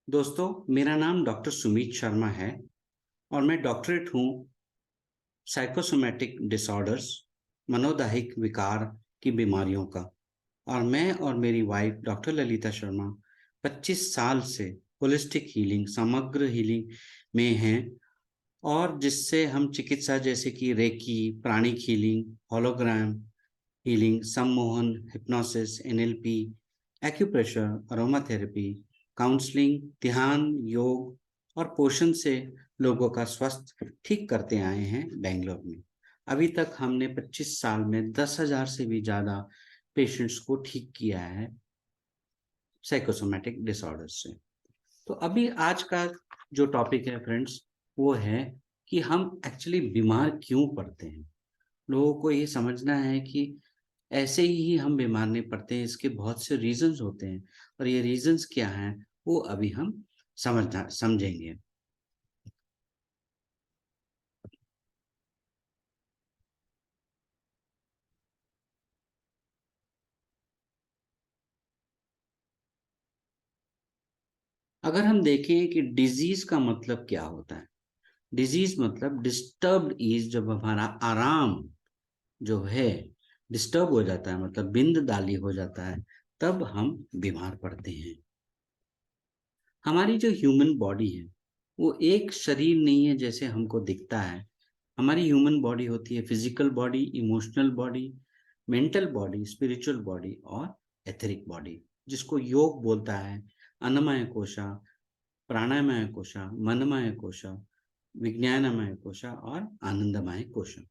दोस्तों, मेरा नाम डॉक्टर सुमित शर्मा है और मैं डॉक्टरेट हूँ साइकोसोमैटिक डिसऑर्डर्स, मनोदैहिक विकार की बीमारियों का। और मैं और मेरी वाइफ डॉक्टर ललिता शर्मा 25 साल से होलिस्टिक हीलिंग, समग्र हीलिंग में हैं। और जिससे हम चिकित्सा जैसे कि reiki, pranic healing, hologram healing, सम्मोहन, hypnosis, NLP, acupressure, aromatherapy, counselling, ध्यान, योग और पोषण से लोगों का स्वास्थ्य ठीक करते आए हैं बेंगलोर में। अभी तक हमने 25 साल में 10,000 से भी ज्यादा पेशेंट्स को ठीक किया है साइकोसोमैटिक डिसऑर्डर से। तो अभी आज का जो टॉपिक है फ्रेंड्स, वो है कि हम एक्चुअली बीमार क्यों पड़ते हैं। लोगों को ये समझना है कि ऐसे ही हम बीमार नहीं पड़ते हैं, इसके बहुत से रीजंस होते हैं। और ये रीजंस क्या हैं वो अभी हम समझेंगे। अगर हम देखें कि डिजीज का मतलब क्या होता है, डिजीज मतलब डिस्टर्ब्ड ईज, जब हमारा आराम जो है डिस्टर्ब हो जाता है, मतलब बिंद दाली हो जाता है, तब हम बीमार पड़ते हैं। हमारी जो ह्यूमन बॉडी है वो एक शरीर नहीं है जैसे हमको दिखता है। हमारी ह्यूमन बॉडी होती है physical body, emotional body, mental body, spiritual body और एथरिक बॉडी, जिसको योग बोलता है अन्नमय कोशा, प्राणमय कोशा, मनमय कोशा, विज्ञानमय कोशा और आनंदमय कोशा।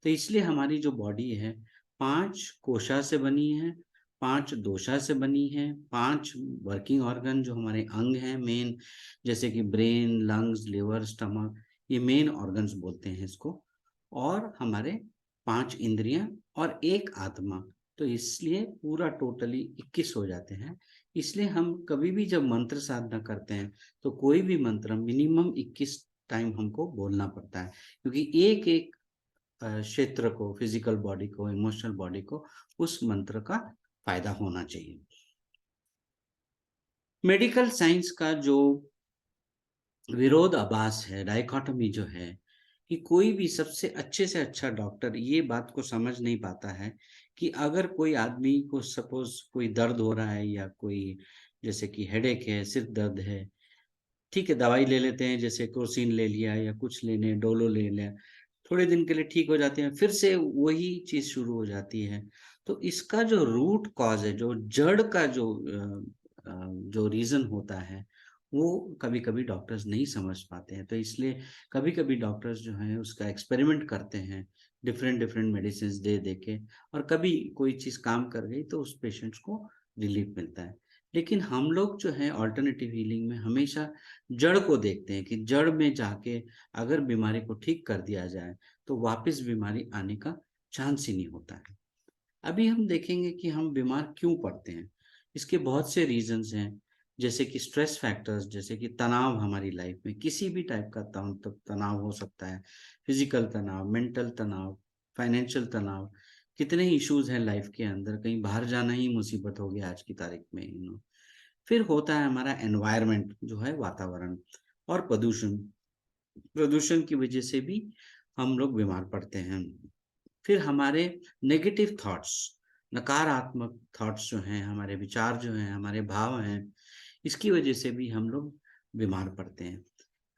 तो इसलिए हमारी जो बॉडी है 5 कोशा से बनी है, 5 दोषा से बनी है, 5 वर्किंग ऑर्गन जो हमारे अंग हैं मेन, जैसे कि ब्रेन, लंग्स, लिवर, स्टमक, ये मेन ऑर्गन्स बोलते हैं इसको। और हमारे 5 इंद्रियां और एक आत्मा। तो इसलिए पूरा टोटली 21 हो जाते हैं। इसलिए हम कभी भी जब मंत्र साधना करते हैं तो कोई भी मंत्र मिनिमम 21 टाइम हमको बोलना पड़ता है, क्योंकि एक एक क्षेत्र को, फिजिकल बॉडी को, इमोशनल बॉडी को उस मंत्र का फायदा होना चाहिए। मेडिकल साइंस का जो विरोधाभास है, डाइकोटोमी जो है, कि कोई भी सबसे अच्छे से अच्छा डॉक्टर ये बात को समझ नहीं पाता है कि अगर कोई आदमी को सपोज कोई दर्द हो रहा है या कोई जैसे कि हेडेक है, सिर दर्द है, ठीक है दवाई ले लेते हैं, जैसे क्रोसिन ले लिया या कुछ लेने डोलो ले लिया, थोड़े दिन के लिए ठीक हो जाते हैं, फिर से वही चीज शुरू हो जाती है। तो इसका जो रूट कॉज है, जो जड़ का जो रीजन होता है, वो कभी कभी डॉक्टर्स नहीं समझ पाते हैं। तो इसलिए कभी कभी डॉक्टर्स जो हैं उसका एक्सपेरिमेंट करते हैं, डिफरेंट डिफरेंट मेडिसिन दे दे के, और कभी कोई चीज काम कर गई तो उस पेशेंट्स को रिलीफ मिलता है। लेकिन हम लोग जो है ऑल्टरनेटिव हीलिंग में हमेशा जड़ को देखते हैं कि जड़ में जाके अगर बीमारी को ठीक कर दिया जाए तो वापस बीमारी आने का चांस ही नहीं होता है। अभी हम देखेंगे कि हम बीमार क्यों पड़ते हैं। इसके बहुत से रीजंस हैं, जैसे कि स्ट्रेस फैक्टर्स, जैसे कि तनाव, हमारी लाइफ में किसी भी टाइप का तनाव हो सकता है, फिजिकल तनाव, मेंटल तनाव, फाइनेंशियल तनाव। कितने इश्यूज हैं लाइफ के अंदर, कहीं बाहर जाना ही मुसीबत हो गया आज की तारीख में, फिर होता है हमारा एनवायरनमेंट जो है, वातावरण और प्रदूषण। प्रदूषण की वजह से भी हम लोग बीमार पड़ते हैं। फिर हमारे नेगेटिव थॉट्स, नकारात्मक थॉट्स जो हैं, हमारे विचार जो हैं, हमारे भाव हैं, इसकी वजह से भी हम लोग बीमार पड़ते हैं।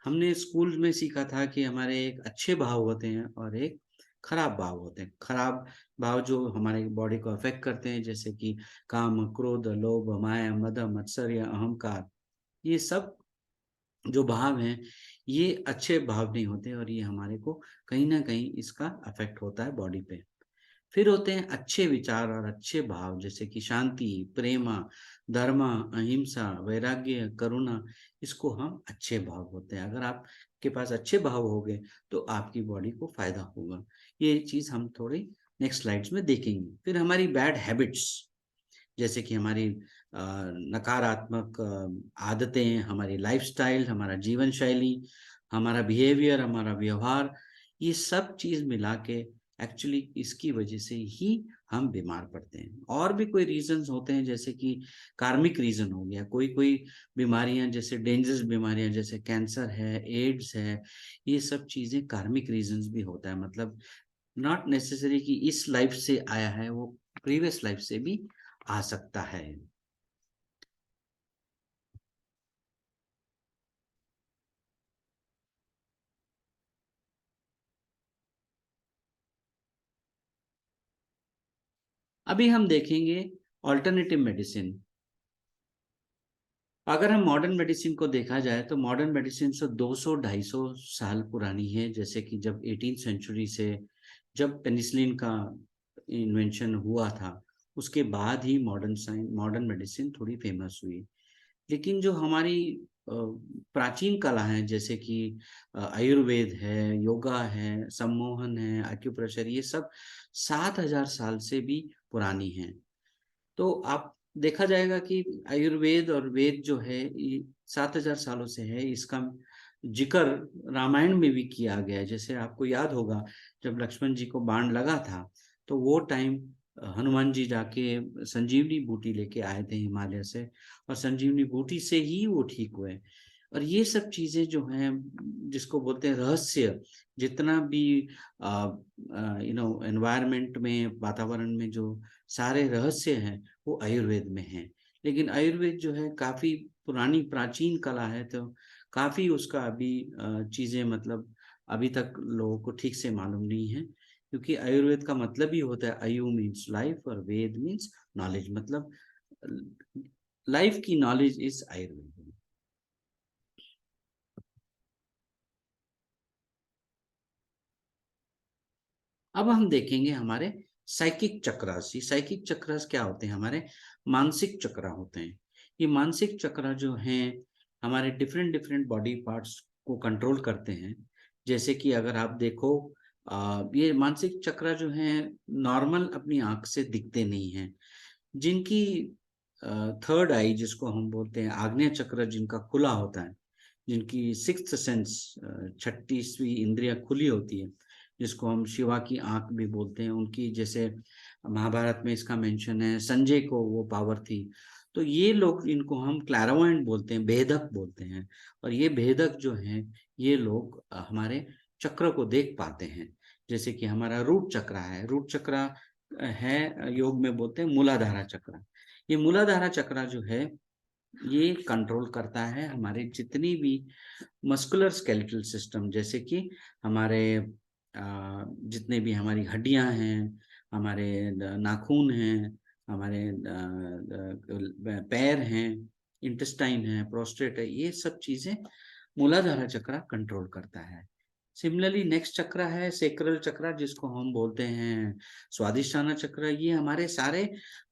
हमने स्कूल में सीखा था कि हमारे एक अच्छे भाव होते हैं और एक खराब भाव होते हैं। खराब भाव जो हमारे बॉडी को अफेक्ट करते हैं, जैसे कि काम, क्रोध, लोभ, माया, मद, मत्सर या अहंकार, ये सब जो भाव हैं ये अच्छे भाव नहीं होते, और ये हमारे को कहीं ना कहीं इसका अफेक्ट होता है बॉडी पे। फिर होते हैं अच्छे विचार और अच्छे भाव, जैसे कि शांति, प्रेमा, धर्म, अहिंसा, वैराग्य, करुणा, इसको हम अच्छे भाव होते हैं। अगर आपके पास अच्छे भाव होंगे तो आपकी बॉडी को फायदा होगा। ये चीज हम थोड़ी नेक्स्ट स्लाइड्स में देखेंगे। फिर हमारी बैड हैबिट्स, जैसे कि हमारी नकारात्मक आदतें, हमारी लाइफस्टाइल, हमारा जीवन शैली, हमारा बिहेवियर, हमारा व्यवहार, ये सब चीज मिला के एक्चुअली इसकी वजह से ही हम बीमार पड़ते हैं। और भी कोई रीजंस होते हैं, जैसे कि कार्मिक रीजन हो गया, कोई कोई बीमारियां जैसे डेंजरस बीमारियां जैसे कैंसर है, एड्स है, ये सब चीजें कार्मिक रीजंस भी होता है। मतलब नॉट नेसेसरी कि इस लाइफ से आया है, वो प्रीवियस लाइफ से भी आ सकता है। अभी हम देखेंगे ऑल्टरनेटिव मेडिसिन। अगर हम मॉडर्न मेडिसिन को देखा जाए तो मॉडर्न मेडिसिन से 200-250 साल पुरानी है। जैसे कि जब 18th सेंचुरी से जब पेनिसिलिन का इन्वेंशन हुआ था, उसके बाद ही मॉडर्न मेडिसिन थोड़ी फेमस हुई। लेकिन जो हमारी प्राचीन कला है, जैसे कि आयुर्वेद है, योगा है, सम्मोहन है, एक्यूप्रेशर, ये सब 7,000 साल से भी पुरानी है। तो आप देखा जाएगा कि आयुर्वेद और वेद जो है ये 7,000 सालों से है। इसका जिक्र रामायण में भी किया गया है। जैसे आपको याद होगा, जब लक्ष्मण जी को बाण लगा था, तो वो टाइम हनुमान जी जाके संजीवनी बूटी लेके आए थे हिमालय से, और संजीवनी बूटी से ही वो ठीक हुए। और ये सब चीजें जो हैं, जिसको बोलते हैं रहस्य, जितना भी एनवायरनमेंट में, वातावरण में जो सारे रहस्य हैं, वो आयुर्वेद में हैं। लेकिन आयुर्वेद जो है काफी पुरानी प्राचीन कला है, तो काफी उसका अभी चीजें मतलब अभी तक लोगों को ठीक से मालूम नहीं है। क्योंकि आयुर्वेद का मतलब ही होता है, आयु मीन्स लाइफ और वेद मीन्स नॉलेज, मतलब लाइफ की नॉलेज इज आयुर्वेद। अब हम देखेंगे हमारे साइकिक चक्रास। ये साइकिक चक्रास क्या होते हैं? हमारे मानसिक चक्र होते हैं। ये मानसिक चक्र जो हैं, हमारे डिफरेंट डिफरेंट बॉडी पार्ट्स को कंट्रोल करते हैं। जैसे कि अगर आप देखो, ये मानसिक चक्र जो हैं नॉर्मल अपनी आंख से दिखते नहीं हैं। जिनकी थर्ड आई, जिसको हम बोलते हैं आग्नेय चक्र, जिनका खुला होता है, जिनकी सिक्स्थ सेंस, 36वीं इंद्रिया खुली होती है, जिसको हम शिवा की आंख भी बोलते हैं, उनकी जैसे महाभारत में इसका मेंशन है, संजय को वो पावर थी। तो ये लोग, इनको हम क्लैरवॉयंट बोलते हैं, भेदक बोलते हैं। और ये भेदक जो हैं, ये लोग हमारे चक्र को देख पाते हैं। जैसे कि हमारा रूट चक्र है, रूट चक्र है, योग में बोलते हैं मूलाधारा चक्र। ये मूलाधारा चक्र जो है, ये कंट्रोल करता है हमारे जितनी भी मस्कुलर स्केलेटल सिस्टम, जैसे कि हमारे जितने भी हमारी हड्डियां हैं, हमारे नाखून हैं, हमारे पैर हैं, इंटेस्टाइन है, प्रोस्टेट है, ये सब चीजें मूलाधारा चक्र कंट्रोल करता है। सिमिलरली नेक्स्ट चक्र है सेक्रल चक्र, जिसको हम बोलते हैं स्वादिष्ठाना चक्र। ये हमारे सारे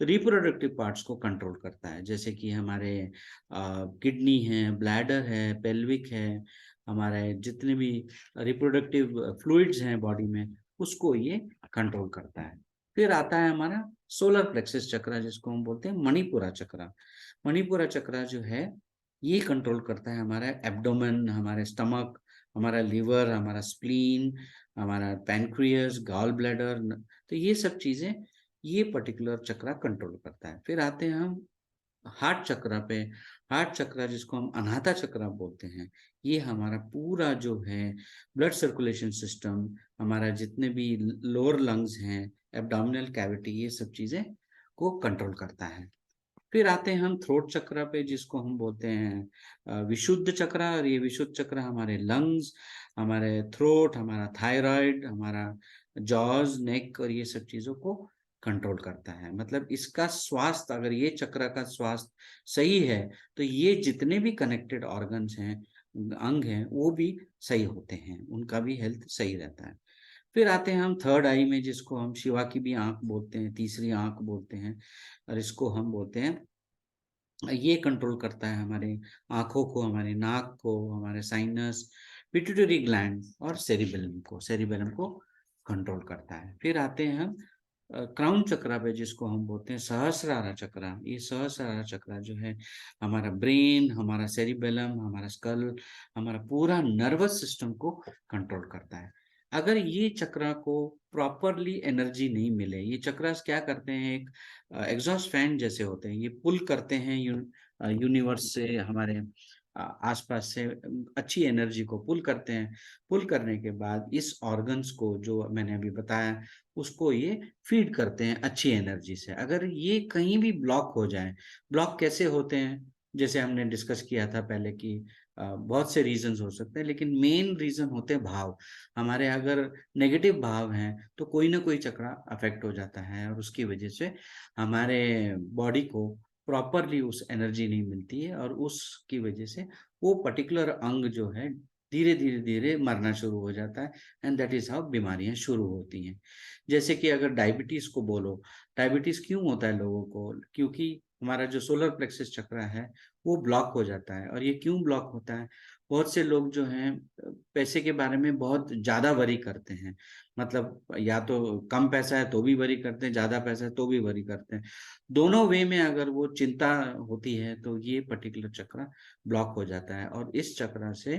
रिप्रोडक्टिव पार्ट्स को कंट्रोल करता है। जैसे कि हमारे किडनी है, ब्लैडर है, पेल्विक है, हमारे जितने भी रिप्रोडक्टिव फ्लूइड्स हैं बॉडी में, उसको ये कंट्रोल करता है। फिर आता है हमारा सोलर प्लेक्सस चक्र, जिसको हम बोलते हैं मणिपुरा चक्र। मणिपुरा चक्र जो है, ये कंट्रोल करता है हमारा एब्डोमेन, हमारे स्टमक, हमारा लिवर, हमारा स्प्लीन, हमारा पैनक्रियस, गॉल ब्लैडर। तो ये सब चीजें ये पर्टिकुलर चक्र कंट्रोल करता है। फिर आते हैं हम हार्ट चक्र पे। हार्ट चक्र, जिसको हम अनाहता चक्र बोलते हैं, ये हमारा पूरा जो है ब्लड सर्कुलेशन सिस्टम, हमारा जितने भी लोअर लंग्स हैं, एब्डोमिनल कैविटी, ये सब चीजें को कंट्रोल करता है। फिर आते हैं हम थ्रोट चक्र पे, जिसको हम बोलते हैं विशुद्ध चक्र। और ये विशुद्ध चक्र हमारे लंग्स, हमारे थ्रोट, हमारा थायराइड, हमारा जॉज, नेक, और ये सब चीजों को कंट्रोल करता है। मतलब इसका स्वास्थ्य, अगर ये चक्र का स्वास्थ्य सही है, तो ये जितने भी कनेक्टेड ऑर्गन्स हैं, अंग हैं, वो भी सही होते हैं, उनका भी हेल्थ सही रहता है। फिर आते हैं हम थर्ड आई में, जिसको हम शिवा की भी आंख बोलते हैं, तीसरी आंख बोलते हैं। और इसको हम बोलते हैं, ये कंट्रोल करता है हमारे आंखों को, हमारे नाक को, हमारे साइनस, पिट्यूटरी ग्लैंड और सेरिबेलम को कंट्रोल करता है। फिर आते हैं हम क्राउन चक्र पे, जिसको हम बोलते हैं सहस्रारा चक्र। ये सहस्रारा चक्र जो है, हमारा ब्रेन, हमारा सेरिबेलम, हमारा स्कल, हमारा पूरा नर्वस सिस्टम को कंट्रोल करता है। अगर ये चक्रा को प्रॉपरली एनर्जी नहीं मिले, ये चक्रास क्या करते हैं, एक एग्जॉस्ट फैन जैसे होते हैं, ये पुल करते हैं यूनिवर्स से, हमारे आसपास से अच्छी एनर्जी को पुल करते हैं। पुल करने के बाद इस ऑर्गन्स को, जो मैंने अभी बताया, उसको ये फीड करते हैं अच्छी एनर्जी से। अगर ये कहीं भी ब्लॉक हो जाए, ब्लॉक कैसे होते हैं, जैसे हमने डिस्कस किया था पहले कि बहुत से रीजंस हो सकते हैं, लेकिन मेन रीजन होते हैं भाव। हमारे अगर नेगेटिव भाव हैं तो कोई ना कोई चक्रा अफेक्ट हो जाता है, और उसकी वजह से हमारे बॉडी को प्रॉपरली उस एनर्जी नहीं मिलती है, और उसकी वजह से वो पर्टिकुलर अंग जो है धीरे धीरे धीरे मरना शुरू हो जाता है। एंड दैट इज हाउ बीमारियां शुरू होती हैं। जैसे कि अगर डायबिटीज को बोलो, डायबिटीज क्यों होता है लोगों को, क्योंकि हमारा जो सोलर प्लेक्सस चक्र है वो ब्लॉक हो जाता है। और ये क्यों ब्लॉक होता है, बहुत से लोग जो हैं पैसे के बारे में बहुत ज्यादा वरी करते हैं। मतलब या तो कम पैसा है तो भी वरी करते हैं, ज्यादा पैसा है तो भी वरी करते हैं। दोनों वे में अगर वो चिंता होती है तो ये पर्टिकुलर चक्र ब्लॉक हो जाता है, और इस चक्र से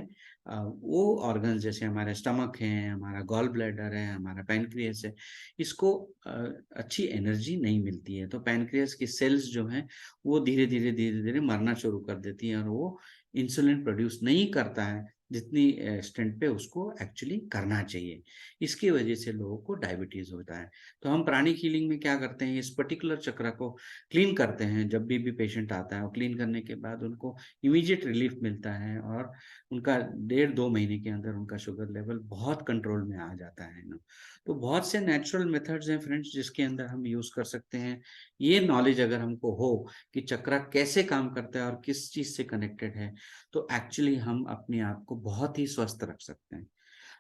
वो ऑर्गन जैसे हमारे स्टमक है, हमारा गॉल ब्लैडर है, हमारा पैनक्रियास है, इसको अच्छी एनर्जी नहीं मिलती है। तो पैनक्रियास की सेल्स जो हैं वो धीरे धीरे धीरे धीरे मरना शुरू कर देती हैं, और वो इंसुलिन प्रोड्यूस नहीं करता है जितनी एक्सटेंट पे उसको एक्चुअली करना चाहिए। इसकी वजह से लोगों को डायबिटीज होता है। तो हम प्राणिक हीलिंग में क्या करते हैं, इस पर्टिकुलर चक्र को क्लीन करते हैं। जब भी पेशेंट आता है, और क्लीन करने के बाद उनको इमीडिएट रिलीफ मिलता है, और उनका 1.5-2 महीने के अंदर उनका शुगर लेवल बहुत कंट्रोल में आ जाता है ना। तो बहुत से नेचुरल मेथड्स हैं फ्रेंड्स, जिसके अंदर हम यूज कर सकते हैं। ये नॉलेज अगर हमको हो कि चक्रा कैसे काम करता है और किस चीज से कनेक्टेड है, तो एक्चुअली हम अपने आप को बहुत ही स्वस्थ रख सकते हैं।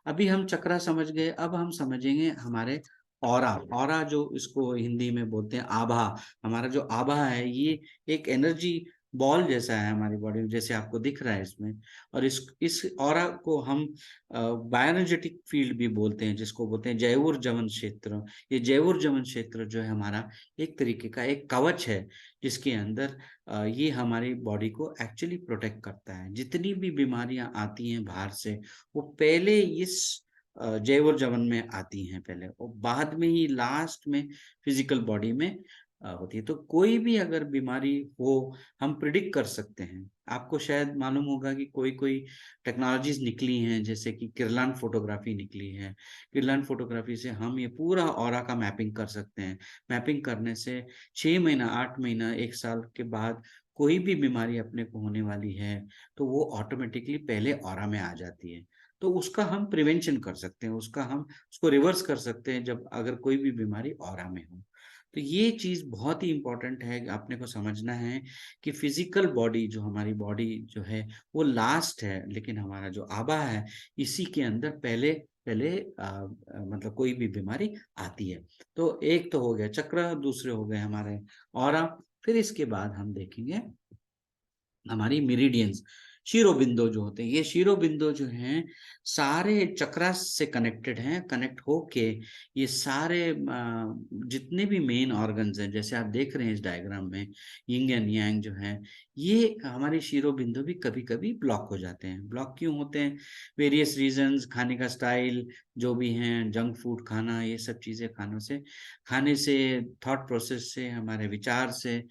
अभी हम चक्रा समझ गए, अब हम समझेंगे हमारे ऑरा। ऑरा जो इसको हिंदी में बोलते हैं आभा। हमारा जो आभा है ये एक एनर्जी बॉल जैसा है हमारी बॉडी में, जैसे आपको दिख रहा है इसमें। और इस ऑरा को हम बायोएनर्जेटिक फील्ड भी बोलते हैं, जिसको बोलते हैं जैवोर्जवन क्षेत्र। ये जैवोर्जवन क्षेत्र जो है हमारा एक तरीके का एक कवच है, जिसके अंदर ये हमारी बॉडी को एक्चुअली प्रोटेक्ट करता है। जितनी भी बीमारियां आती हैं बाहर से, वो पहले इस जैवोर्जवन में आती हैं पहले, और बाद में ही लास्ट में फिजिकल बॉडी में होती है। तो कोई भी अगर बीमारी हो, हम प्रिडिक्ट कर सकते हैं। आपको शायद मालूम होगा कि कोई कोई टेक्नोलॉजीज निकली हैं, जैसे कि किरलान फोटोग्राफी निकली है। किरलान फोटोग्राफी से हम ये पूरा ऑरा का मैपिंग कर सकते हैं। मैपिंग करने से 6 महीना, 8 महीना, 1 साल के बाद कोई भी बीमारी अपने को होने वाली है, तो वो ऑटोमेटिकली पहले ऑरा में आ जाती है। तो उसका हम प्रिवेंशन कर सकते हैं, उसका हम उसको रिवर्स कर सकते हैं, जब अगर कोई भी बीमारी ऑरा में हो। तो ये चीज बहुत ही इंपॉर्टेंट है, आपने को समझना है कि फिजिकल बॉडी, जो हमारी बॉडी जो है वो लास्ट है, लेकिन हमारा जो आभा है इसी के अंदर पहले पहले मतलब कोई भी बीमारी आती है। तो एक तो हो गया चक्र, दूसरे हो गए हमारे ऑरा। फिर इसके बाद हम देखेंगे हमारी मेरिडियंस, शिरोबिंदु जो होते हैं। ये शिरोबिंदु जो हैं सारे चक्रास से कनेक्टेड हैं, कनेक्ट होके ये सारे जितने भी मेन ऑर्गन्स हैं, जैसे आप देख रहे हैं इस डायग्राम में, यिंग एंड यांग जो है, ये हमारे शिरोबिंदु भी कभी कभी ब्लॉक हो जाते हैं। ब्लॉक क्यों होते हैं, वेरियस रीजंस, खाने का स्टाइल जो भी हैं, जंक फूड खाना, ये सब चीजें खाने से, थॉट प्रोसेस से, हमारे विचार से,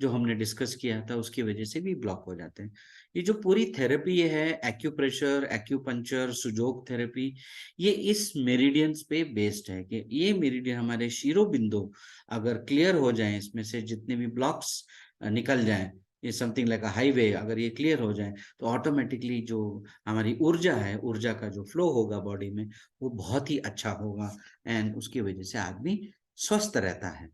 जो हमने डिस्कस किया था उसकी वजह से भी ब्लॉक हो जाते हैं। ये जो पूरी थेरेपी है, एक्यूप्रेशर, एक्यूपंक्चर, सुजोग थेरेपी, ये इस मेरिडियंस पे बेस्ड है कि ये मेरिडियन हमारे शिरोबिंदु अगर क्लियर हो जाएं, इसमें से जितने भी ब्लॉक्स निकल जाएं, ये समथिंग लाइक अ हाईवे, अगर ये क्लियर हो जाए तो ऑटोमेटिकली जो हमारी ऊर्जा है, ऊर्जा का जो फ्लो होगा बॉडी में, वो बहुत ही अच्छा होगा, एंड उसकी वजह से आदमी स्वस्थ रहता है।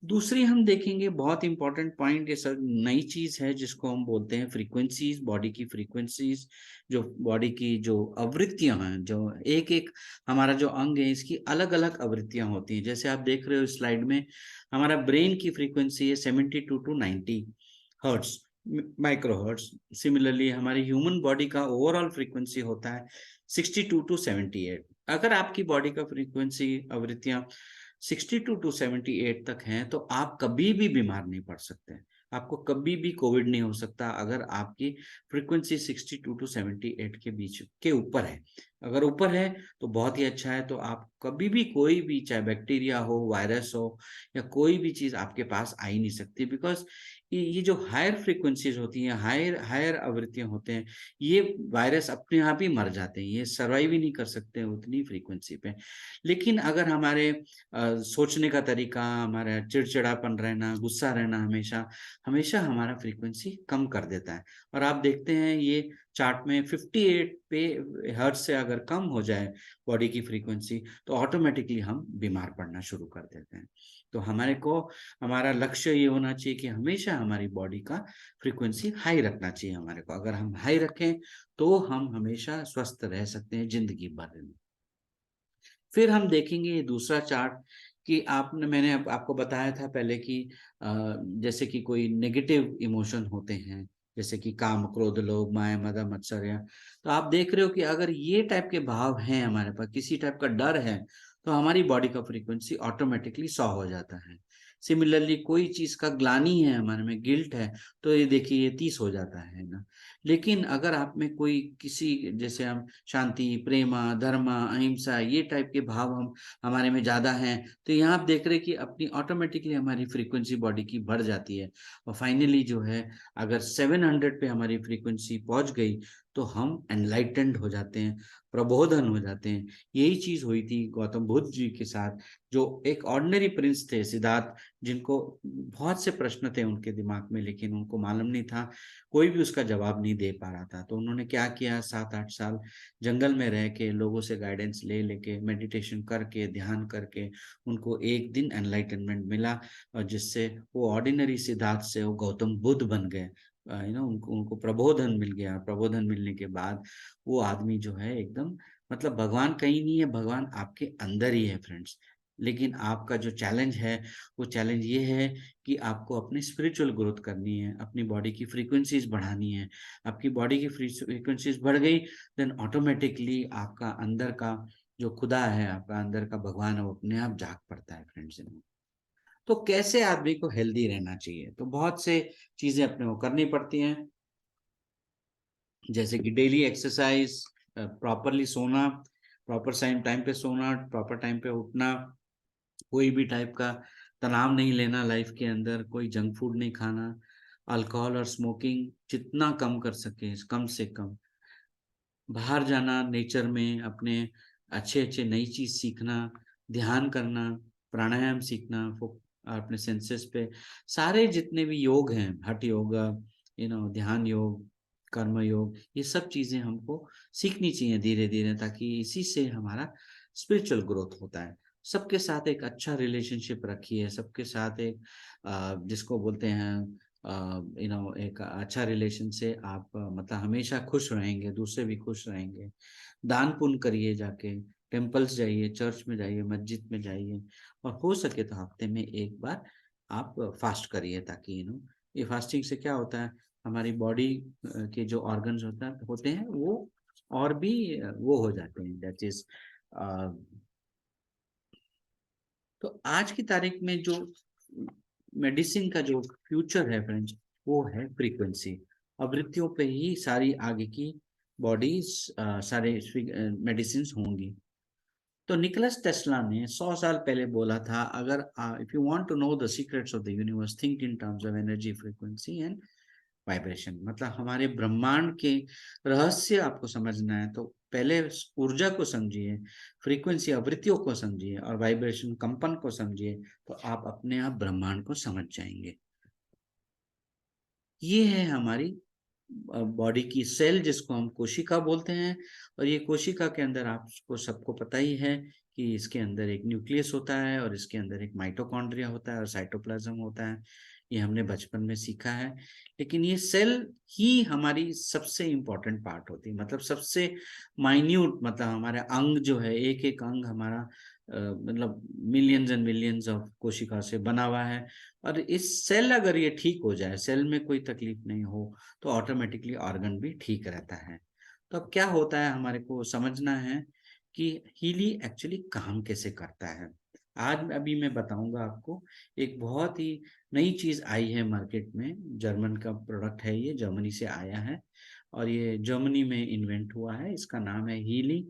दूसरी हम देखेंगे बहुत इंपॉर्टेंट पॉइंट, ये सर नई चीज है जिसको हम बोलते हैं फ्रीक्वेंसीज, बॉडी की फ्रीक्वेंसीज। जो बॉडी की जो आवृत्तियां हैं, जो एक एक हमारा जो अंग है इसकी अलग अलग आवृत्तियां होती हैं। जैसे आप देख रहे हो स्लाइड में, हमारा ब्रेन की फ्रीक्वेंसी है 72 to 90 hertz, micro hertz. Similarly हमारी ह्यूमन बॉडी का ओवरऑल फ्रीक्वेंसी होता है 62 to 78। अगर आपकी बॉडी का फ्रीक्वेंसी आवृत्तियां 62 to 78 तक हैं, तो आप कभी भी बीमार नहीं पड़ सकते। आपको कभी भी कोविड नहीं हो सकता अगर आपकी फ्रीक्वेंसी 62 to 78 के बीच के ऊपर है। अगर ऊपर है तो बहुत ही अच्छा है, तो आप कभी भी कोई भी चाहे बैक्टीरिया हो, वायरस हो या कोई भी चीज़ आपके पास आ ही नहीं सकती, बिकॉज़ ये जो हायर फ्रीक्वेंसीज़ होती हैं, हायर हायर आवृत्तियाँ होते हैं, ये वायरस अपने आप ही मर जाते हैं, ये सर्वाइव ही नहीं कर सकते हैं उतनी फ्रीक्वेंसी पे। लेकिन अगर हमारे सोचने का तरीका, हमारा चिड़चिड़ापन रहना, गुस्सा रहना हमेशा, हमेशा हमारा फ्रीक्वेंसी कम कर देता है। और आप देखते हैं ये चार्ट में 58 पे हर्ट्ज से अगर कम हो जाए बॉडी की फ्रीक्वेंसी, तो ऑटोमेटिकली हम बीमार पड़ना शुरू कर देते हैं। तो हमारा लक्ष्य ये होना चाहिए कि हमेशा हमारी बॉडी का फ्रीक्वेंसी हाई रखना चाहिए हमारे को। अगर हम हाई रखें, तो हम हमेशा स्वस्थ रह सकते हैं ज़िंदगी भर में। फिर हम देखेंगे ये दूसरा चार्ट कि मैंने आपको बताया था पहले कि जैसे कि कोई नेगेटिव इमोशन होते हैं, जैसे कि काम, क्रोध, लोभ, माया, मद, मत्सर्य। तो आप देख रहे हो कि अगर ये टाइप के भाव हैं हमारे पास, किसी टाइप का डर है, तो हमारी बॉडी का फ्रीक्वेंसी ऑटोमेटिकली 100 हो जाता है। सिमिलरली कोई चीज़ का ग्लानि है हमारे में, गिल्ट है, तो ये देखिए ये 30 हो जाता है ना। लेकिन अगर आप में कोई किसी जैसे हम शांति, प्रेमा, धर्मा, अहिंसा ये टाइप के भाव हम हमारे में ज़्यादा हैं, तो यहाँ आप देख रहे हैं कि अपनी ऑटोमेटिकली हमारी फ्रीक्वेंसी बॉडी की बढ़ जाती है। और फाइनली जो है, अगर 700 पे हमारी फ्रीक्वेंसी पहुँच गई, तो हम एनलाइटेंड हो जाते हैं, प्रबोधन हो जाते हैं। यही चीज़ हुई थी गौतम बुद्ध जी के साथ, जो एक ऑर्डिनरी प्रिंस थे सिद्धार्थ, जिनको बहुत से प्रश्न थे उनके दिमाग में, लेकिन उनको मालूम नहीं था, कोई भी उसका जवाब नहीं दे पा रहा था। तो उन्होंने क्या किया, 7-8 साल जंगल में रह के लोगों से गाइडेंस ले लेके, मेडिटेशन करके, ध्यान करके उनको एक दिन एनलाइटनमेंट मिला, और जिससे वो ऑर्डिनरी सिद्धार्थ से वो गौतम बुद्ध बन गए। उनको उनको प्रबोधन मिल गया। प्रबोधन मिलने के बाद वो आदमी जो है एकदम, मतलब भगवान कहीं नहीं है, भगवान आपके अंदर ही है फ्रेंड्स। लेकिन आपका जो चैलेंज है, वो चैलेंज ये है कि आपको अपनी स्पिरिचुअल ग्रोथ करनी है, अपनी बॉडी की फ्रीक्वेंसीज़ बढ़ानी है। आपकी बॉडी की फ्रीक्वेंसीज़ बढ़ गई, देन ऑटोमैटिकली आपका अंदर का जो खुदा है, आपका अंदर का भगवान है, वो अपने आप जाग पड़ता है फ्रेंड्स। तो कैसे आदमी को हेल्दी रहना चाहिए? तो बहुत से चीज़ें अपने को करनी पड़ती हैं, जैसे कि डेली एक्सरसाइज़, प्रॉपर्ली सोना, प्रॉपर साइम टाइम पे सोना, प्रॉपर टाइम पे उठना, कोई भी टाइप का तनाव नहीं लेना लाइफ के अंदर, कोई जंक फूड नहीं खाना, अल्कोहल और स्मोकिंग जितना कम कर सकें, कम से कम। बाहर जाना नेचर में, अपने अच्छे-अच्छे नई चीज़ सीखना, ध्यान करना, प्राणायाम सीखना, अपने सेंसेस पे, सारे जितने भी योग हैं, हठ योग, ध्यान योग, कर्म योग, ये सब चीज़ें हमको सीखनी चाहिए धीरे-धीरे, ताकि इसी से हमारा स्पिरिचुअल ग्रोथ होता है। सबके साथ एक अच्छा रिलेशनशिप रखिए, सबके साथ एक जिसको बोलते हैं एक अच्छा रिलेशन से आप मतलब हमेशा खुश रहेंगे, दूसरे भी खुश रहेंगे। दान पुण्य करिए जाके, टेम्पल्स जाइए, चर्च में जाइए, मस्जिद में जाइए, और हो सके तो हफ्ते में 1 बार आप फास्ट करिए, ताकि ये फास्टिंग से क्या होता है, हमारी बॉडी के जो ऑर्गन्स होते हैं वो और भी वो हो जाते हैं, दैट इज़ अ, तो आज की तारीख में जो मेडिसिन का जो फ्यूचर है फ्रेंड्स, वो है फ्रीक्वेंसी। आवृत्तियों पे ही सारी आगे की बॉडीज सारे मेडिसिन होंगी। तो निकोलस टेस्ला ने 100 साल पहले बोला था, अगर if you want to know the secrets of the universe, think in terms of energy, frequency and vibration. मतलब हमारे ब्रह्मांड के रहस्य आपको समझना है, तो पहले ऊर्जा को समझिए, फ्रीक्वेंसी आवृत्तियों को समझिए, और वाइब्रेशन कंपन को समझिए, तो आप अपने आप ब्रह्मांड को समझ जाएंगे। ये है हमारी बॉडी की सेल, जिसको हम कोशिका बोलते हैं। और ये कोशिका के अंदर आपको सबको पता ही है कि इसके अंदर एक न्यूक्लियस होता है, और इसके अंदर एक माइटोकॉन्ड्रिया होता है, और साइटोप्लाज्म होता है। ये हमने बचपन में सीखा है। लेकिन ये सेल ही हमारी सबसे इम्पोर्टेंट पार्ट होती है, मतलब सबसे माइन्यूट, मतलब हमारे अंग जो है, एक-एक अंग हमारा मतलब मिलियंस एंड मिलियंस ऑफ कोशिका से बना हुआ है। और इस सेल अगर ये ठीक हो जाए, सेल में कोई तकलीफ नहीं हो, तो ऑटोमेटिकली ऑर्गन भी ठीक रहता है। तो अब क्या होता है, हमारे को समझना है कि हीली एक्चुअली काम कैसे करता है। आज अभी मैं बताऊंगा आपको, एक बहुत ही नई चीज आई है मार्केट में, जर्मन का प्रोडक्ट है, ये जर्मनी से आया है, और ये जर्मनी में इन्वेंट हुआ है। इसका नाम है हीली,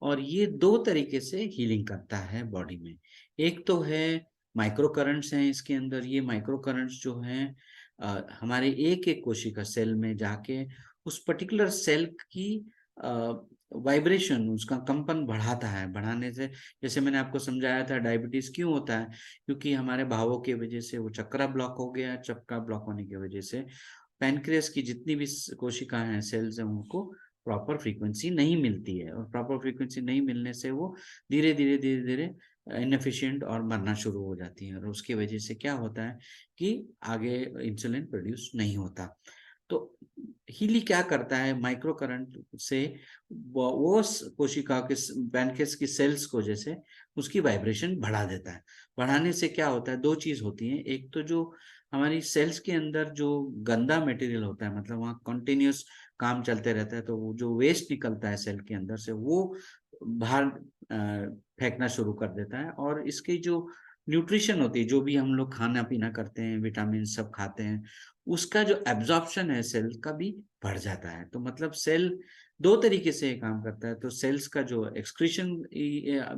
और ये 2 तरीके से हीलिंग करता है बॉडी में। एक तो है माइक्रो करंट्स हैं इसके अंदर, ये माइक्रो करंट्स जो हैं हमारे एक-एक कोशिका सेल में जाके उस पर्टिकुलर सेल की वाइब्रेशन, उसका कंपन बढ़ाता है। बढ़ाने से, जैसे मैंने आपको समझाया था, डायबिटीज़ क्यों होता है? क्योंकि हमारे भावों की वजह से वो चक्रा ब्लॉक हो गया, चक्रा ब्लॉक होने की वजह से पैनक्रियास की जितनी भी कोशिकाएं हैं, सेल्स हैं, उनको प्रॉपर फ्रीक्वेंसी नहीं मिलती है, और प्रॉपर फ्रीक्वेंसी नहीं मिलने से वो धीरे धीरे धीरे धीरे इनएफिशिएंट और मरना शुरू हो जाती है, और उसकी वजह से क्या होता है कि आगे इंसुलिन प्रोड्यूस नहीं होता। तो हीली क्या करता है, माइक्रो करंट से वो कोशिका के पैनक्रियास की सेल्स को जैसे उसकी वाइब्रेशन बढ़ा देता है। बढ़ाने से क्या होता है, दो चीज होती है। एक तो जो हमारी सेल्स के अंदर जो गंदा मटेरियल होता है, मतलब वहाँ कंटिन्यूस काम चलते रहता है, तो वो जो वेस्ट निकलता है सेल के अंदर से, वो बाहर फेंकना शुरू कर देता है। और इसकी जो न्यूट्रिशन होती है, जो भी हम लोग खाना पीना करते हैं, विटामिन सब खाते हैं, उसका जो एब्जॉर्प्शन है सेल का भी बढ़ जाता है। तो मतलब सेल दो तरीके से काम करता है। तो सेल्स का जो एक्सक्रीशन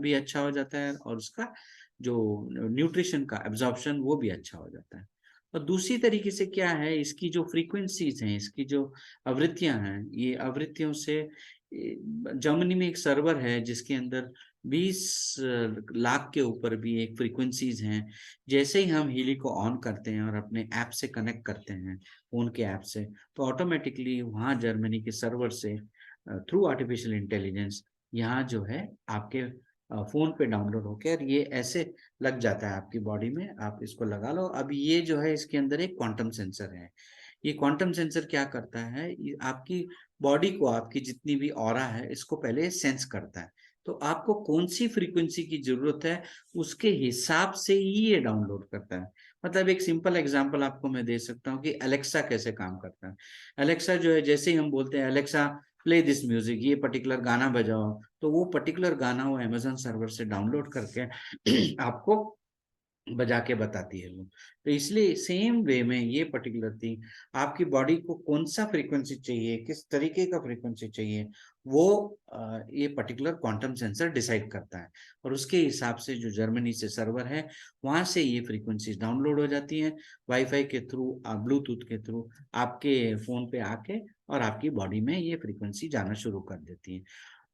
भी अच्छा हो जाता है, और उसका जो न्यूट्रिशन का एब्जॉर्प्शन वो भी अच्छा हो जाता है। और दूसरी तरीके से क्या है, इसकी जो फ्रीक्वेंसीज हैं, इसकी जो आवृत्तियां हैं, ये आवृत्तियों से जर्मनी में एक सर्वर है जिसके अंदर 20 लाख के ऊपर भी एक फ्रीक्वेंसीज हैं। जैसे ही हम हीली को ऑन करते हैं और अपने ऐप से कनेक्ट करते हैं, फोन के ऐप से, तो ऑटोमेटिकली वहाँ जर्मनी के सर्वर से थ्रू आर्टिफिशियल इंटेलिजेंस यहाँ जो है आपके फोन पे डाउनलोड होकर ये ऐसे लग जाता है आपकी बॉडी में। आप इसको लगा लो। अब ये जो है, इसके अंदर एक क्वांटम सेंसर है। ये क्वांटम सेंसर क्या करता है, ये आपकी बॉडी को, आपकी जितनी भी ऑरा है, इसको पहले सेंस करता है। तो आपको कौन सी फ्रीक्वेंसी की जरूरत है, उसके हिसाब से ही ये डाउनलोड करता है। मतलब एक सिंपल एग्जांपल आपको मैं दे सकता हूँ कि अलेक्सा कैसे काम करता है। अलेक्सा जो है, जैसे ही हम बोलते हैं अलेक्सा प्ले दिस म्यूजिक, ये पर्टिकुलर गाना बजाओ, तो वो पर्टिकुलर गाना वो अमेजन सर्वर से डाउनलोड करके आपको बजा के बताती है वो। तो इसलिए सेम वे में ये पर्टिकुलर थिंग, आपकी बॉडी को कौन सा फ्रीक्वेंसी चाहिए, किस तरीके का फ्रीक्वेंसी चाहिए, वो ये पर्टिकुलर क्वांटम सेंसर डिसाइड करता है। और उसके हिसाब से जो जर्मनी से सर्वर है, वहां से ये फ्रीक्वेंसीज डाउनलोड हो जाती हैं वाईफाई के थ्रू, ब्लूटूथ के थ्रू आपके फोन पे आके, और आपकी बॉडी में ये फ्रीक्वेंसी जाना शुरू कर देती है।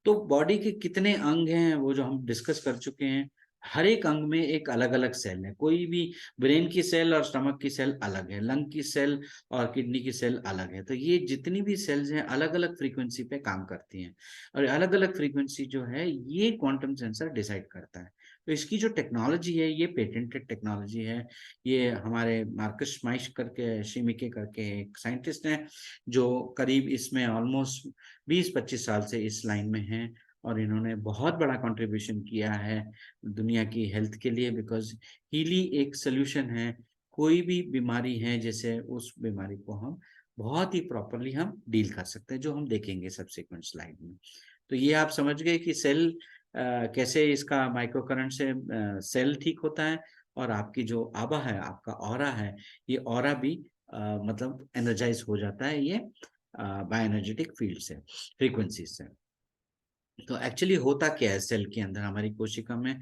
तो बॉडी के कितने अंग हैं वो जो हम डिस्कस कर चुके हैं। हर एक अंग में एक अलग अलग सेल है। कोई भी ब्रेन की सेल और स्टमक की सेल अलग है, लंग की सेल और किडनी की सेल अलग है। तो ये जितनी भी सेल्स हैं अलग अलग फ्रीक्वेंसी पे काम करती हैं, और अलग अलग फ्रीक्वेंसी जो है ये क्वांटम सेंसर डिसाइड करता है। तो इसकी जो टेक्नोलॉजी है, ये पेटेंटेड टेक्नोलॉजी है। ये हमारे मार्कस स्माइश करके, शिमिके करके एक साइंटिस्ट हैं, जो करीब इसमें ऑलमोस्ट 20-25 साल से इस लाइन में हैं, और इन्होंने बहुत बड़ा कंट्रीब्यूशन किया है दुनिया की हेल्थ के लिए। बिकॉज हीली एक सोल्यूशन है। कोई भी बीमारी है, जैसे उस बीमारी को हम बहुत ही प्रॉपरली हम डील कर सकते हैं, जो हम देखेंगे सब्सिक्वेंट स्लाइड में। तो ये आप समझ गए कि सेल कैसे, इसका माइक्रो करंट से सेल ठीक होता है, और आपकी जो आभा है, आपका ऑरा है, ये ऑरा भी मतलब एनर्जाइज हो जाता है ये बायोएनर्जेटिक फील्ड से, फ्रीक्वेंसी से। तो एक्चुअली होता क्या है सेल के अंदर, हमारी कोशिका में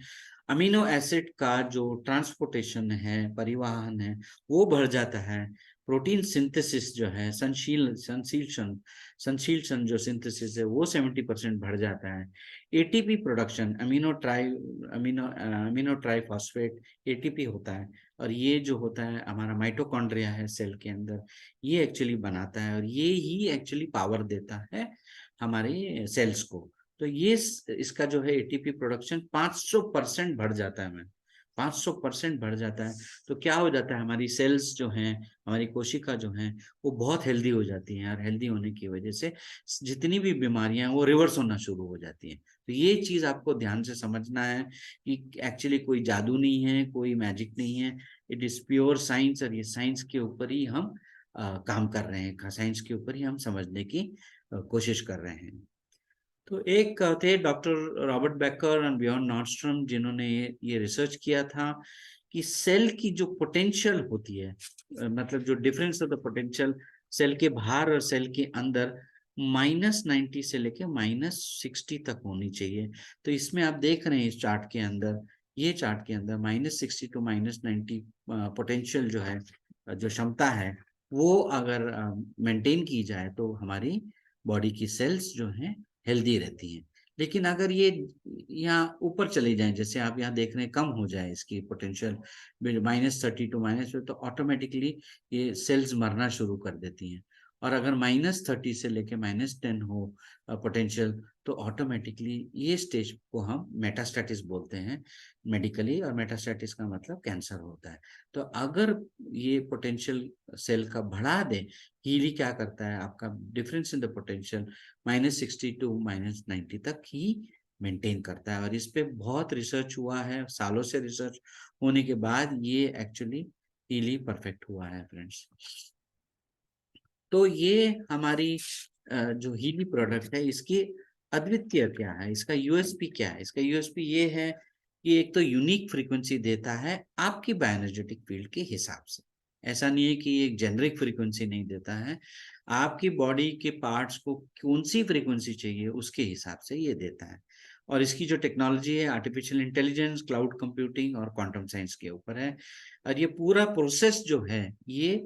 अमीनो एसिड का जो ट्रांसपोर्टेशन है, परिवहन है, वो बढ़ जाता है। प्रोटीन सिंथेसिस जो है, संश्लेषण जो सिंथेसिस है, वो 70% बढ़ जाता है। ATP production, amino triphosphate ATP होता है, और ये जो होता है हमारा माइटोकॉन्ड्रिया है सेल के अंदर, ये एक्चुअली बनाता है, और ये ही एक्चुअली पावर देता है हमारे सेल्स को। तो ये इसका जो है एटीपी प्रोडक्शन 500% बढ़ जाता है मैम, 500% बढ़ जाता है। तो क्या हो जाता है, हमारी सेल्स जो हैं, हमारी कोशिका जो हैं, वो बहुत हेल्दी हो जाती हैं, और हेल्दी होने की वजह से जितनी भी बीमारियां हैं वो रिवर्स होना शुरू हो जाती हैं। तो ये चीज आपको ध्यान से समझना है कि एक्चुअली कोई जादू नहीं है, कोई मैजिक नहीं है। इट इज प्योर साइंस, और ये साइंस के ऊपर ही हम काम कर रहे हैं, साइंस के ऊपर ही हम समझने की कोशिश कर रहे हैं। तो एक थे doctor Robert Baker and Bjorn Nordstrom, जिन्होंने ये रिसर्च किया था कि सेल की जो पोटेंशियल होती है, मतलब जो difference of the potential cell के बाहर और सेल के अंदर, -90 से लेके -60 तक होनी चाहिए। तो इसमें आप देख रहे हैं इस चार्ट के अंदर, ये चार्ट के अंदर -60 टू -90 पोटेंशियल जो है, जो क्षमता है, वो अगर मेंटेन की जाए तो हमारी बॉडी की सेल्स जो हैं हेल्दी रहती हैं। लेकिन अगर ये यहाँ ऊपर चले जाएं, जैसे आप यहाँ देख रहे हैं कम हो जाए इसकी पोटेंशियल -30 टू माइनस, तो ऑटोमेटिकली ये सेल्स मरना शुरू कर देती हैं। और अगर -30 से लेके -10 हो पोटेंशियल, तो ऑटोमेटिकली ये स्टेज को हम मेटास्टेटिस बोलते हैं मेडिकली, और मेटास्टेटिस का मतलब कैंसर होता है। तो अगर ये पोटेंशियल सेल का बढ़ा दे, हीली क्या करता है, आपका difference in the potential -60 to -90 तक ही मेंटेन करता है। और इस पे बहुत रिसर्च हुआ है, सालों से रिसर्च होने के बाद ये एक्चुअली हीली परफेक्ट हुआ है फ्रेंड्स। तो ये हमारी जो हीली प्रोडक्ट है, इसकी अद्वितीय क्या है, इसका यूएसपी क्या है? इसका यूएसपी ये है कि एक तो यूनिक फ्रीक्वेंसी देता है आपकी बायोएनर्जेटिक फील्ड के हिसाब से। ऐसा नहीं है कि एक जेनरिक फ्रीक्वेंसी नहीं देता है, आपकी बॉडी के पार्ट्स को कौन सी फ्रीक्वेंसी चाहिए उसके हिसाब से ये देता है। और इसकी जो टेक्नोलॉजी है आर्टिफिशियल इंटेलिजेंस, क्लाउड कंप्यूटिंग और क्वांटम साइंस के ऊपर है। और ये पूरा प्रोसेस जो है ये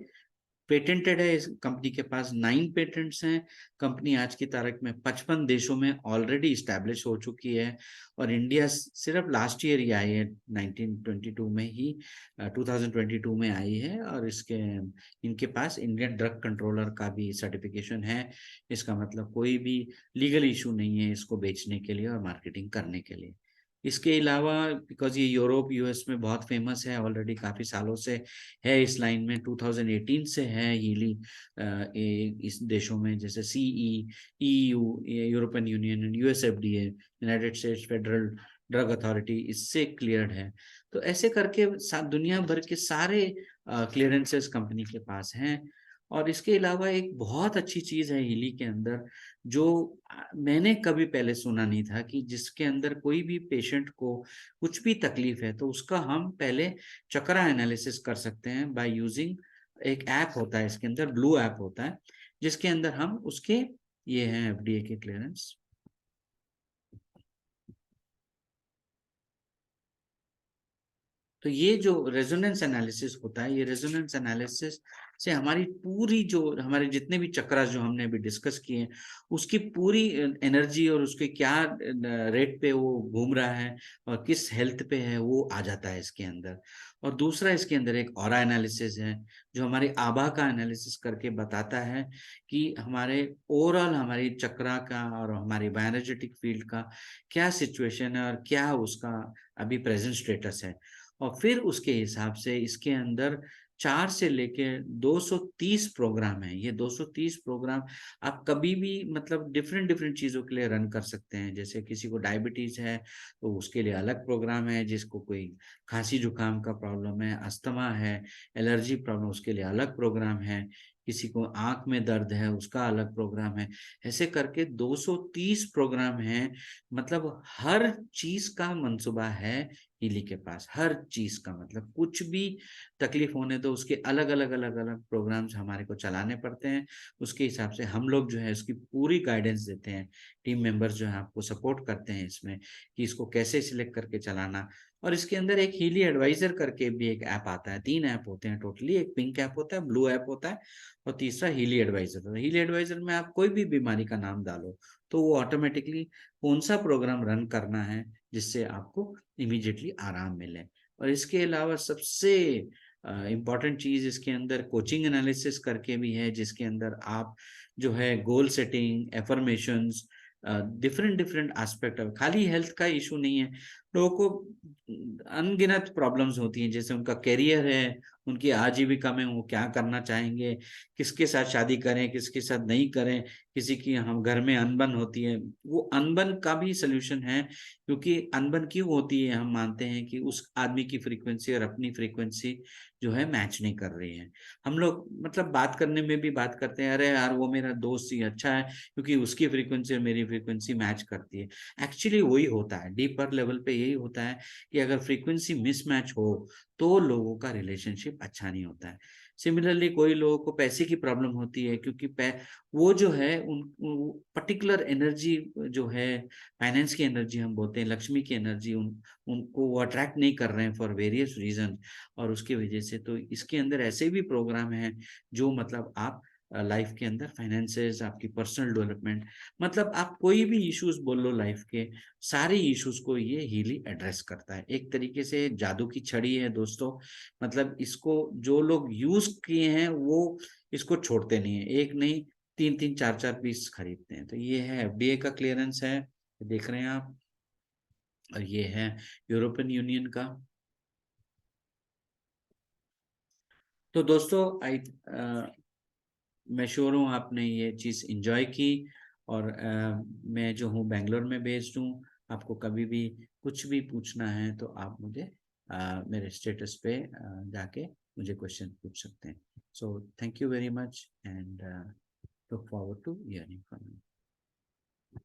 पेटेंटेड है। इस कंपनी के पास 9 पेटेंट्स हैं। कंपनी आज की तारीख में 55 देशों में ऑलरेडी इस्टेब्लिश हो चुकी है, और इंडिया सिर्फ लास्ट ईयर ही आई है, 1922 में ही 2022 में आई है। और इनके पास इंडियन ड्रग कंट्रोलर का भी सर्टिफिकेशन है। इसका मतलब कोई भी लीगल इशू नहीं है इसको बेचने के लिए और मार्केटिंग करने के लिए। इसके अलावा बिकॉज ये यूरोप यूएस में बहुत फेमस है, ऑलरेडी काफ़ी सालों से है इस लाइन में, 2018 से है हीली इस देशों में, जैसे CE, EU, European Union, USFDA, United States Federal Drug Authority, इससे क्लियर्ड है। तो ऐसे करके दुनिया भर के सारे क्लियरेंसेस कंपनी के पास हैं। और इसके अलावा एक बहुत अच्छी चीज़ है हीली के अंदर, जो मैंने कभी पहले सुना नहीं था, कि जिसके अंदर कोई भी पेशेंट को कुछ भी तकलीफ है तो उसका हम पहले चक्रा एनालिसिस कर सकते हैं बाय यूजिंग एक ऐप होता है इसके अंदर, ब्लू ऐप होता है, जिसके अंदर हम उसके, ये हैं एफडीए के क्लियरेंस। तो ये जो रेजोनेंस एनालिसिस होता है, ये रेजोनेंस एनालिसिस से हमारी पूरी जो हमारे जितने भी चक्रा जो हमने अभी डिस्कस किए हैं, उसकी पूरी एनर्जी और उसके क्या रेट पे वो घूम रहा है और किस हेल्थ पे है, वो आ जाता है इसके अंदर। और दूसरा इसके अंदर एक ऑरा एनालिसिस है, जो हमारे आभा का एनालिसिस करके बताता है कि हमारे ओवरऑल हमारी चक्रा का और हमारी बायोएनर्जेटिक फील्ड का क्या सिचुएशन है और क्या उसका अभी प्रेजेंट स्टेटस है। और फिर उसके हिसाब से इसके अंदर 4 से लेके 230 प्रोग्राम है। ये 230 प्रोग्राम आप कभी भी मतलब डिफरेंट डिफरेंट चीज़ों के लिए रन कर सकते हैं। जैसे किसी को डायबिटीज़ है तो उसके लिए अलग प्रोग्राम है, जिसको कोई खांसी जुकाम का प्रॉब्लम है, अस्थमा है, एलर्जी प्रॉब्लम, उसके लिए अलग प्रोग्राम है, किसी को आँख में दर्द है उसका अलग प्रोग्राम है। ऐसे करके 230 प्रोग्राम हैं। मतलब हर चीज़ का मंसूबा है हीली के पास, हर चीज का मतलब कुछ भी तकलीफ होने दो, उसके अलग अलग अलग अलग प्रोग्राम्स हमारे को चलाने पड़ते हैं। उसके हिसाब से हम लोग जो है उसकी पूरी गाइडेंस देते हैं। टीम मेंबर्स जो है आपको सपोर्ट करते हैं इसमें कि इसको कैसे सिलेक्ट करके चलाना। और इसके अंदर एक हीली एडवाइजर करके भी एक ऐप आता है, 3 ऐप होते हैं टोटली, एक पिंक ऐप होता है, ब्लू ऐप होता है, और तीसरा हीली एडवाइजर होता है। हीली एडवाइजर में आप कोई भी बीमारी का नाम डालो तो वो ऑटोमेटिकली कौन सा प्रोग्राम रन करना है जिससे आपको इमीडिएटली आराम मिले। और इसके अलावा सबसे इम्पॉर्टेंट चीज इसके अंदर कोचिंग एनालिसिस करके भी है, जिसके अंदर आप जो है goal setting, affirmations, different different aspect है। खाली हेल्थ का इशू नहीं है, लोगों को अनगिनत प्रॉब्लम्स होती हैं, जैसे उनका करियर है, उनकी आजीविका में वो क्या करना चाहेंगे, किसके साथ शादी करें, किसके साथ नहीं करें, किसी की हम घर में अनबन होती है, वो अनबन का भी सलूशन है। क्योंकि अनबन क्यों होती है, हम मानते हैं कि उस आदमी की फ्रीक्वेंसी और अपनी फ्रीक्वेंसी जो है मैच नहीं कर रही है। हम लोग मतलब बात करने में भी बात करते हैं, अरे यार वो मेरा दोस्त ही अच्छा है क्योंकि उसकी फ्रीक्वेंसी और मेरी फ्रीक्वेंसी मैच करती है। एक्चुअली वही होता है, डीपर लेवल पे यही होता है कि अगर फ्रीक्वेंसी मिसमैच हो तो लोगों का रिलेशनशिप अच्छा नहीं होता है। सिमिलरली कोई लोगों को पैसे की प्रॉब्लम होती है, क्योंकि वो जो है उन पर्टिकुलर एनर्जी जो है, फाइनेंस की एनर्जी हम बोलते हैं, लक्ष्मी की एनर्जी, उनको वो अट्रैक्ट नहीं कर रहे हैं फॉर वेरियस रीजन, और उसकी वजह से तो इसके अंदर ऐसे भी प्रोग्राम है जो मतलब आप लाइफ के अंदर फाइनेंसेस, आपकी पर्सनल डेवलपमेंट, मतलब आप कोई भी इश्यूज बोल लो लाइफ के, सारे इश्यूज को ये हीली एड्रेस करता है। एक तरीके से जादू की छड़ी है दोस्तों, मतलब इसको जो लोग यूज किए हैं वो इसको छोड़ते नहीं है, एक नहीं, तीन तीन चार चार पीस खरीदते हैं। तो ये है एफडीए का क्लियरेंस है, देख रहे हैं आप, और ये है यूरोपियन यूनियन का। तो दोस्तों मैं श्योर हूँ आपने ये चीज़ इंजॉय की, और मैं जो हूँ बेंगलोर में बेस्ड हूँ। आपको कभी भी कुछ भी पूछना है तो आप मुझे मेरे स्टेटस पे जाके मुझे क्वेश्चन पूछ सकते हैं। So thank you very much, and look forward to hearing from you.